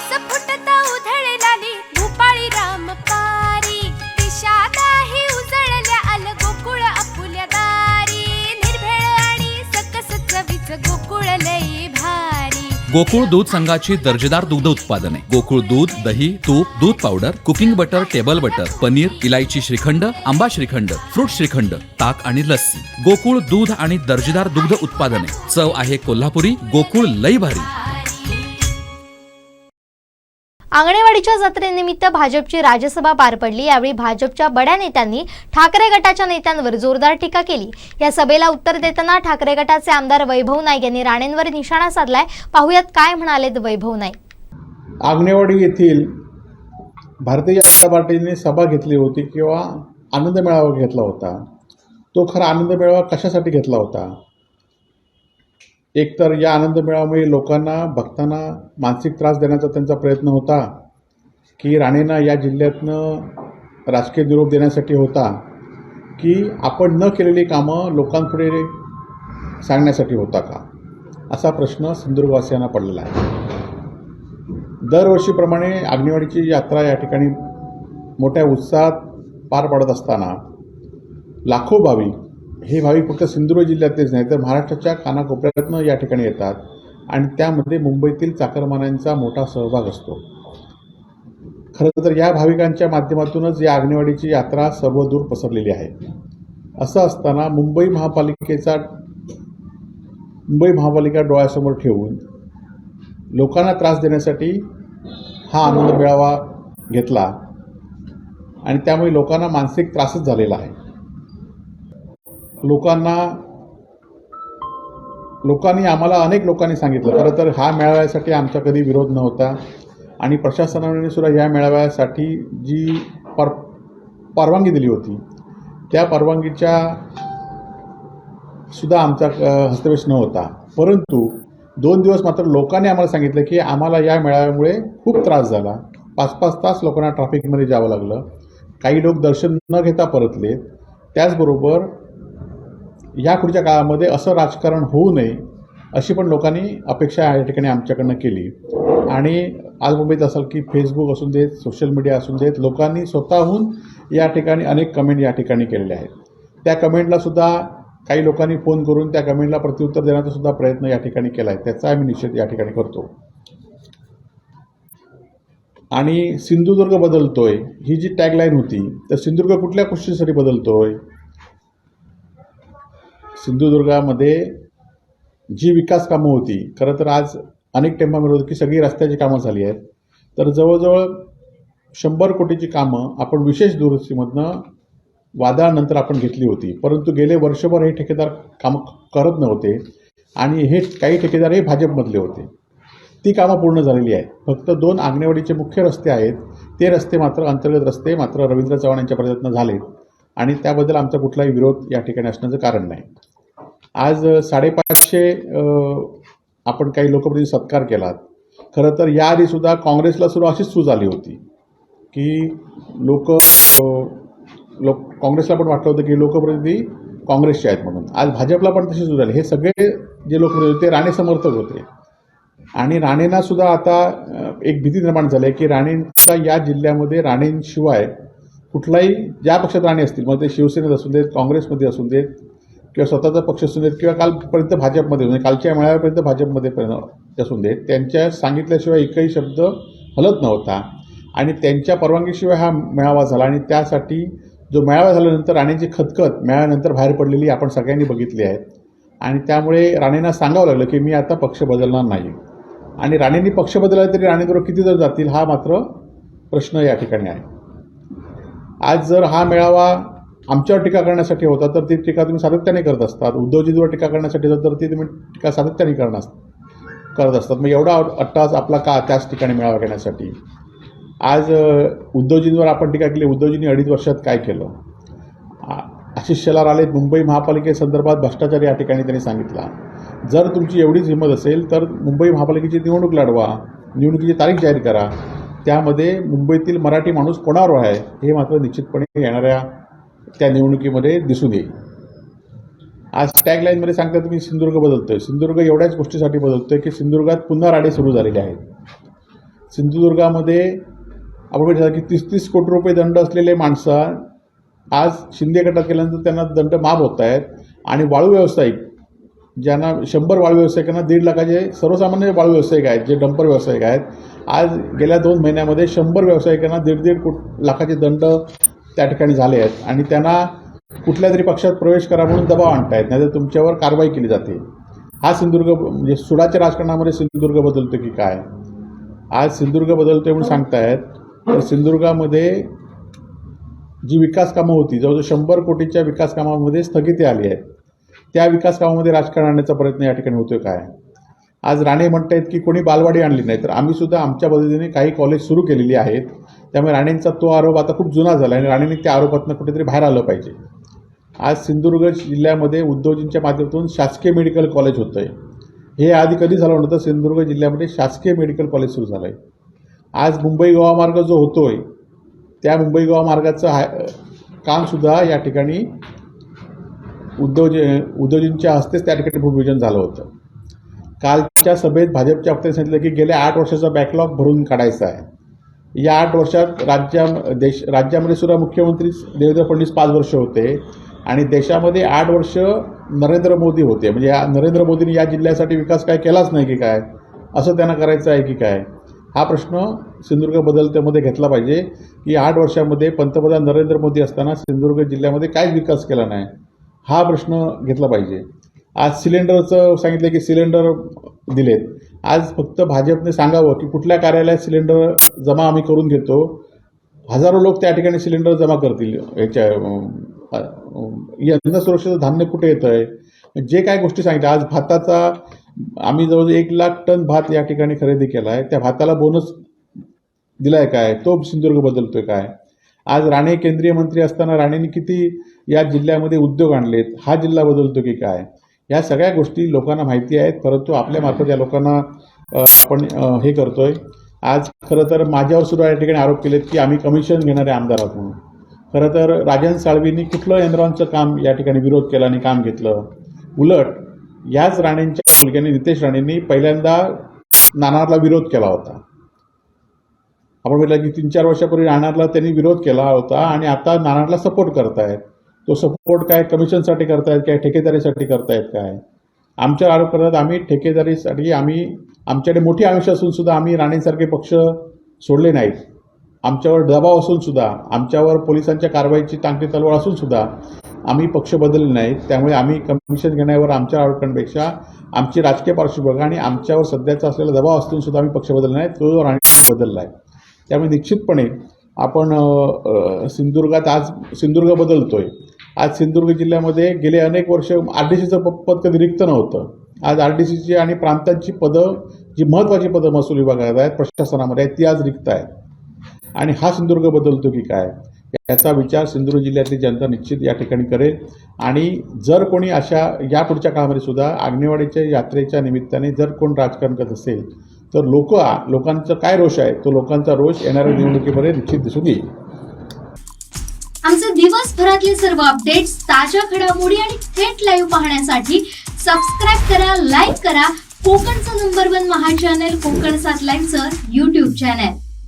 रस फुटता उधळलाली भूपाळी रामपारी दिशादाही उजळल्या आल गोकुळ आपुल्या दारी निर्भेळ आणि सकस चवीच गोकुळ लई भारी। गोकुळ दूध संघाची दर्जेदार दुग्ध उत्पादने गोकुळ दूध, दही, तूप, दूध powder, cooking butter, table butter, paneer, इलायची श्रीखंड, आंबा श्रीखंड, फ्रूट श्रीखंड, ताक आणि लस्सी। गोकुळ दूध आणि दर्जेदार दुग्ध उत्पादने, चव आहे कोल्हापुरी, गोकुळ लई भारी। आंगणेवाडीच्या जत्रेनिमित्त भाजपची राज्यसभा पार पडली। यावेळी भाजपच्या बड्या नेत्यांनी ठाकरे गटाच्या नेत्यांवर जोरदार टीका केली। या सभेला उत्तर देताना ठाकरे गटाचे आमदार वैभव नाईक यांनी राणेंवर निशाणा साधलाय। पाहुयात काय म्हणालेत वैभव नाईक। आंगणेवाडी येथील भारतीय जनता पार्टीने सभा घेतली होती किंवा आनंद मेळावा घेतला होता। तो खरा आनंद मेळावा कशासाठी घेतला होता? एकतर या आनंद मेळाव्यामुळे लोकांना भक्तांना मानसिक त्रास देण्याचा त्यांचा प्रयत्न होता की राणेंना या जिल्ह्यातनं राजकीय निरोप देण्यासाठी होता की आपण न केलेली कामं लोकांपुढे सांगण्यासाठी होता का, असा प्रश्न सिंधुदुर्गवासियांना पडलेला आहे। दरवर्षीप्रमाणे आंगणेवाडीची यात्रा या ठिकाणी मोठ्या उत्साहात पार पडत असताना लाखो भाविक, हे भाविक फक्त सिंधुदुर्ग जिल्ह्यातलेच नाही तर महाराष्ट्राच्या कानाकोपऱ्यातनं या ठिकाणी येतात आणि त्यामध्ये मुंबईतील चाकरमान्यांचा मोठा सहभाग असतो। खरं तर या भाविकांच्या माध्यमातूनच या आंगणेवाडीची यात्रा सर्वदूर पसरलेली आहे। असं असताना मुंबई महापालिका डोळ्यासमोर ठेवून लोकांना त्रास देण्यासाठी हा आनंद मेळावा घेतला आणि त्यामुळे लोकांना मानसिक त्रासच झालेला आहे। आम्हाला अनेक लोकांनी सांगितलं, खरं तर हा मेळाव्यासाठी आमचा कधी विरोध नव्हता आणि प्रशासनाने सुद्धा या मेळाव्यासाठी जी परवानगी दिली होती त्या परवानगीच्या सुद्धा आमचा हस्तक्षेप नव्हता। परंतु 2 दिवस मात्र लोकांनी आम्हाला सांगितलं की आम्हाला या मेळाव्यामुळे खूप त्रास झाला। 5-5 तास लोकांना ट्रॅफिकमध्ये जावं लागलं, काही लोक दर्शन न घेता परतले। त्याचबरोबर या पुढच्या काळामध्ये असं राजकारण होऊ नये अशी पण लोकांनी अपेक्षा या ठिकाणी आमच्याकडनं केली आणि आज मुंबईत असेल की फेसबुक असून देत, सोशल मीडिया असून देत, लोकांनी स्वतःहून या ठिकाणी अनेक कमेंट या ठिकाणी केलेले आहेत। त्या कमेंटला सुद्धा काही लोकांनी फोन करून त्या कमेंटला प्रत्युत्तर देण्याचा सुद्धा प्रयत्न या ठिकाणी केला आहे, त्याचा आम्ही निषेध या ठिकाणी करतो। आणि सिंधुदुर्ग बदलतोय ही जी टॅगलाईन होती, तर सिंधुदुर्ग कुठल्या गोष्टीसाठी बदलतोय? सिंधुदुर्गामध्ये जी विकास कामं होती, खरं तर आज अनेक टेंबामध्ये होती की सगळी रस्त्याची कामं झाली आहेत, तर जवळजवळ 100 कोटीची कामं आपण विशेष दुरुस्तीमधनं वादळानंतर आपण घेतली होती। परंतु गेले वर्षभर हे ठेकेदार कामं करत नव्हते आणि हे काही ठेकेदार हे भाजपमधले होते। ती कामं पूर्ण झालेली आहेत। फक्त 2 आंगणेवाडीचे मुख्य रस्ते आहेत, ते रस्ते मात्र अंतर्गत रस्ते मात्र रवींद्र चव्हाण यांच्या प्रयत्न झालेत आणि त्याबद्दल आमचा कुठलाही विरोध या ठिकाणी असण्याचं कारण नाही। आज 550 आपण काही लोकप्रतिनिधी सत्कार केलात। खरं तर याआधीसुद्धा काँग्रेसला सुद्धा अशीच सूज आली होती की काँग्रेसला पण वाटलं होतं की लोकप्रतिनिधी काँग्रेसचे आहेत म्हणून। आज भाजपला पण तशी सूज आली। हे सगळे जे लोकप्रतिनिधी होते राणे समर्थक होते आणि राणेंना सुद्धा आता एक भीती निर्माण झाली आहे की राणेंचा या जिल्ह्यामध्ये राणेंशिवाय कुठलाही ज्या पक्षात राणे असतील, मग ते शिवसेनेत असू देत, काँग्रेसमध्ये असू देत किंवा स्वतःचा पक्ष असू देत किंवा कालपर्यंत भाजपमध्ये म्हणजे कालच्या मेळाव्यापर्यंत भाजपमध्ये असून देत, त्यांच्या सांगितल्याशिवाय एकही शब्द हलत नव्हता आणि त्यांच्या परवानगीशिवाय हा मेळावा झाला आणि त्यासाठी जो मेळावा झाल्यानंतर राणेंची खतखत मेळाव्यानंतर बाहेर पडलेली आपण सगळ्यांनी बघितली आहे आणि त्यामुळे राणेंना सांगावं लागलं की मी आता पक्ष बदलणार नाही आणि राणेंनी पक्ष बदलला तरी राणेंबरोबर किती जर जातील हा मात्र प्रश्न या ठिकाणी आहे। आज जर हा मेळावा आमच्यावर टीका करण्यासाठी होता तर ती टीका तुम्ही सातत्याने करत असतात, उद्धवजींवर टीका करण्यासाठी तर ती तुम्ही टीका सातत्याने करत असतात। मग एवढा अट्टास आपला का त्याच ठिकाणी मेळावा घेण्यासाठी? आज उद्धवजींवर आपण टीका केली, उद्धवजींनी 2.5 वर्षात काय केलं? आशिष शेलार आले, मुंबई महापालिकेसंदर्भात भ्रष्टाचार या ठिकाणी त्यांनी सांगितला। जर तुमची एवढीच हिंमत असेल तर मुंबई महापालिकेची निवडणूक लढवा, निवडणुकीची तारीख जाहीर करा, त्यामध्ये मुंबईतील मराठी माणूस कोणावर आहे हे मात्र निश्चितपणे येणाऱ्या त्या निवडणुकीमध्ये दिसून येईल। आज टॅगलाईनमध्ये सांगता तुम्ही सिंधुदुर्ग बदलतोय, सिंधुदुर्ग एवढ्याच गोष्टीसाठी बदलतोय की सिंधुदुर्गात पुन्हा राडे सुरू झालेले आहेत। सिंधुदुर्गामध्ये आपण म्हटलं की 30-30 कोटी रुपये दंड असलेले माणसं आज शिंदे गटात गेल्यानंतर त्यांना दंड माफ होत आहेत आणि वाळू व्यावसायिक ज्यांना 100 वाळू व्यावसायिकांना 1.5 लाखाचे सर्वसामान्य वाळू व्यावसायिक आहेत जे डंपर व्यावसायिक आहेत, आज गेल्या 2 महिन्यामध्ये 100 व्यावसायिकांना 1.5 लाखाचे दंड त्या ठिकाणी झाले आहेत आणि त्यांना कुठल्या तरी पक्षात प्रवेश करा म्हणून दबाव आणतायत, नाहीतर तुमच्यावर कारवाई केली जाते. हा सिंधुदुर्ग म्हणजे सुडाच्या राजकारणामध्ये सिंधुदुर्ग बदलतो की काय? आज सिंधुदुर्ग बदलतोय म्हणून सांगतायत, तर सिंधुदुर्गामध्ये जी विकास कामं होती जवळजवळ 100 कोटीच्या विकास कामामध्ये स्थगिती आली आहे. त्या विकास कामामध्ये राजकारण आणण्याचा प्रयत्न या ठिकाणी होतोय काय? आज राणे म्हणतायत की कोणी बालवाडी आणली नाही, तर आम्ही सुद्धा आमच्या पद्धतीने काही कॉलेज सुरू केलेली आहेत. त्यामुळे राणेंचा तो आरोप आता खूप जुना झाला आणि राणेंनी त्या आरोपातनं कुठेतरी बाहेर आलं पाहिजे. आज सिंधुदुर्ग जिल्ह्यामध्ये उद्योजकांच्या माध्यमातून शासकीय मेडिकल कॉलेज होतं आहे. हे आधी कधी झालं नव्हतं. सिंधुदुर्ग जिल्ह्यामध्ये शासकीय मेडिकल कॉलेज सुरू झालं आहे. आज मुंबई गोवा मार्ग जो होतोय त्या मुंबई गोवा मार्गाचं कामसुद्धा या ठिकाणी उद्योजकांच्या हस्तेच त्या ठिकाणी भूमिपूजन झालं होतं. कालच्या सभेत भाजपच्या वक्त्यांनी सांगितलं की गेल्या 8 वर्षाचा बॅकलॉग भरून काढायचा आहे. या 8 वर्षात राज्यामध्ये सुद्धा मुख्यमंत्री देवेंद्र फडणवीस 5 वर्ष होते आणि देशामध्ये 8 वर्ष नरेंद्र मोदी होते. म्हणजे नरेंद्र मोदींनी या जिल्ह्यासाठी विकास काय केलाच नाही की काय, असं त्यांना करायचं आहे की काय? हा प्रश्न सिंधुदुर्ग बदलतेमध्ये घेतला पाहिजे की 8 वर्षामध्ये पंतप्रधान नरेंद्र मोदी असताना सिंधुदुर्ग जिल्ह्यामध्ये काहीच विकास केला नाही, हा प्रश्न घेतला पाहिजे. आज सिलेंडरचं सांगितलं की सिलेंडर दिलेत. आज फक्त भाजपने सांगावं की कुठल्या कार्यालयात सिलेंडर जमा आम्ही करून घेतो, हजारो लोक त्या ठिकाणी सिलेंडर जमा करतील. अन्न सुरक्षेचं धान्य कुठे येतं आहे, जे काय गोष्टी सांगितल्या. आज भाताचा आम्ही जवळजवळ 1 लाख टन भात या ठिकाणी खरेदी केला आहे, त्या भाताला बोनस दिलाय काय, तो सिंधुदुर्ग बदलतोय काय? आज राणे केंद्रीय मंत्री असताना राणेंनी किती या जिल्ह्यामध्ये उद्योग आणलेत, हा जिल्हा बदलतो की काय? या सगळ्या गोष्टी लोकांना माहिती आहेत, परंतु आपल्यामार्फत या लोकांना आपण हे करतोय. आज खरं तर माझ्यावर सुद्धा या ठिकाणी आरोप केलेत की आम्ही कमिशन घेणारे आमदार आहोत म्हणून. खरं तर राजन साळवींनी कुठलं एनरॉनचं काम या ठिकाणी विरोध केला आणि काम घेतलं. उलट याच राणेंच्या मुलग्यांनी नितेश राणेंनी पहिल्यांदा नाणारला विरोध केला होता. आपण म्हटलं की 3-4 वर्षापूर्वी नाणारला त्यांनी विरोध केला होता आणि आता नाणारला सपोर्ट करतायत. तो सपोर्ट काय कमिशनसाठी करतायत काय ठेकेदारीसाठी करतायत काय? आमच्यावर आरोप करतात आम्ही ठेकेदारीसाठी आमच्याकडे मोठी आयुष्य असून सुद्धा आम्ही राणेंसारखे पक्ष सोडले नाहीत. आमच्यावर दबाव असून सुद्धा, आमच्यावर पोलिसांच्या कारवाईची टांगती तलवार असून सुद्धा आम्ही पक्ष बदलले नाहीत. त्यामुळे आम्ही कमिशन घेण्यावर आमच्या आरोपांपेक्षा आमची राजकीय पार्श्वभूमी आणि आमच्यावर सध्याचा असलेला दबाव असून सुद्धा आम्ही पक्ष बदलले नाहीत, तो राणे बदलला आहे. त्यामुळे निश्चितपणे आपण सिंधुदुर्गात आज सिंधुदुर्ग बदलतोय. आज सिंधुदुर्ग जिल्ह्यामध्ये गेले अनेक वर्ष RDCचं पद कधी रिक्त नव्हतं. आज RDCची आणि प्रांतांची पदं, जी महत्त्वाची पदं महसूल विभागात आहेत, प्रशासनामध्ये आहेत, ती आज रिक्त आहेत. आणि हा सिंधुदुर्ग बदलतो की काय, याचा विचार सिंधुदुर्ग जिल्ह्यातली जनता निश्चित या ठिकाणी करेल. आणि जर कोणी अशा यापुढच्या काळामध्ये सुद्धा आग्नेवाडीच्या यात्रेच्या निमित्ताने जर कोण राजकारण करत असेल तर लोकांचा काय रोष आहे, तो लोकांचा रोष येणाऱ्या निवडणुकीमध्ये निश्चित दिसून येईल. आमचे दिवसभरातले सर्व अपडेट्स, ताज्या घडामोडी आणि थेट लाईव्ह पाहण्यासाठी सबस्क्राईब करा, लाईक करा कोकणचं नंबर 1 महा चॅनल कोकण 7 लाईव्हचं YouTube चॅनल.